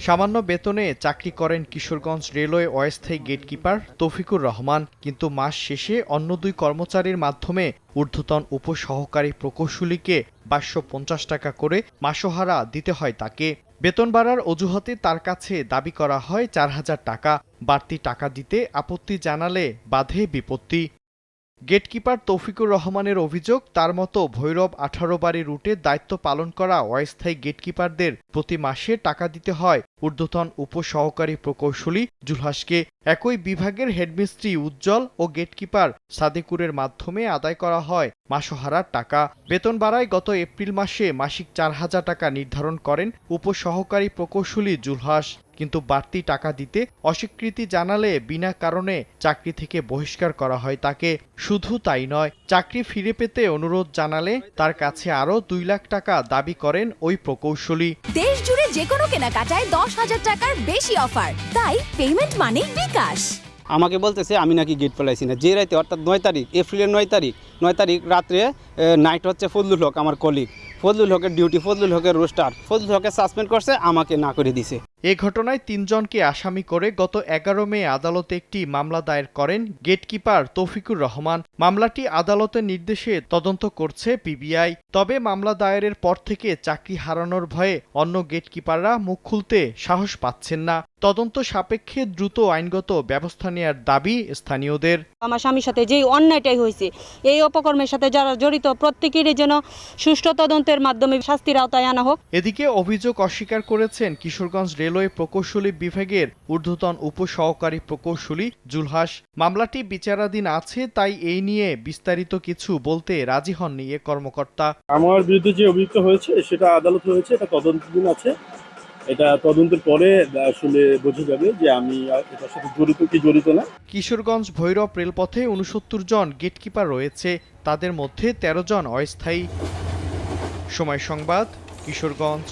সামান্য বেতনে চাকরি করেন কিশোরগঞ্জ রেলওয়ে অস্থায়ী গেটকিপার তৌফিকুর রহমান, কিন্তু মাস শেষে অন্য দুই কর্মচারীর মাধ্যমে ঊর্ধ্বতন উপসহকারী প্রকৌশলীকে ২২৫০ টাকা করে মাসোহারা দিতে হয় তাকে। বেতন বাড়ার অজুহাতে তার কাছে দাবি করা হয় ৪,০০০ টাকা। বাড়তি টাকা দিতে আপত্তি জানালে বাধে বিপত্তি। গেটকিপার তৌফিকুর রহমানের অভিযোগ, তার মতো ভৈরব ১৮ বাড়ি রুটে দায়িত্ব পালন করা অস্থায়ী গেটকিপারদের প্রতি মাসে টাকা দিতে হয় ঊর্ধ্বতন উপসহকারী প্রকৌশলী জুলহাসকে। একই বিভাগের হেডমিস্ত্রি উজ্জ্বল ও গেটকিপার সাদেকুরের মাধ্যমে আদায় করা হয় মাসোহারার টাকা। বেতন বাড়ায় গত এপ্রিল মাসে মাসিক ৪,০০০ টাকা নির্ধারণ করেন উপসহকারী প্রকৌশলী জুলহাস, কিন্তু বাড়তি টাকা দিতে অস্বীকৃতি জানালে বিনা কারণে চাকরি থেকে বহিষ্কার করা হয় তাকে। শুধু তাই নয়, চাকরি ফিরে পেতে অনুরোধ জানালে তার কাছে আরও ২ লাখ টাকা দাবি করেন ওই প্রকৌশলী। দেশ জুড়ে যে কোনো কেনাকাটায় ১০,০০০ টাকার বেশি অফার, তাই পেমেন্ট মানেই বিকাশ। আমাকে বলতেছে আমি নাকি গেট ফেলাইছি না। যে রাতে অর্থাৎ ৯ তারিখ, এপ্রিলের ৯ তারিখ রাত্রে নাইট হচ্ছে ফজলুল হক আমার কলিগ, ফজলুল হকের ডিউটি, ফজলুল হকের রোস্টার, ফজলুল হকের সাসপেন্ড করছে, আমাকে না করে দিছে। এ ঘটনায় ৩ জনকে আসামি করে গত ১১ মে আদালতে একটি মামলা দায়ের করেন গেটকিপার তৌফিকুর রহমান। মামলাটি আদালতের নির্দেশে তদন্ত করছে পিবিআই। তবে মামলা দায়েরের পর থেকে চাকরি হারানোর ভয়ে অন্য গেটকিপাররা মুখ খুলতে সাহস পাচ্ছেন না। তদন্ত সাপেক্ষে দ্রুত আইনগত ব্যবস্থা নেওয়ার দাবি স্থানীয়দের। আমার স্বামীর সাথে যেই অন্যায়টাই হয়েছে, এই অপকর্মের সাথে যারা জড়িত প্রত্যেকেরই যেন সুষ্ঠু তদন্তের মাধ্যমে শাস্তির আওতায় আনা হোক। এদিকে অভিযোগ অস্বীকার করেছেন কিশোরগঞ্জ রেলওয়ে প্রকৌশলী বিভাগের ঊর্ধ্বতন উপসহকারী প্রকৌশলী জুলহাস। মামলাটি বিচারাধীন আছে, তাই এই নিয়ে বিস্তারিত কিছু বলতে রাজি হননি এ কর্মকর্তা। আমার বিরুদ্ধে যে অভিযোগ হয়েছে সেটা আদালত হয়েছে, এটা তদন্তাধীন আছে। এটা তদন্তের পরে আসলে বোঝা যাবে যে আমি এটার সাথে জড়িত কি জড়িত না। কিশোরগঞ্জ ভৈরব রেলপথে ৬৯ জন গেটকিপার রয়েছে, তাদের মধ্যে ১৩ জন অস্থায়ী। সময় সংবাদ, কিশোরগঞ্জ।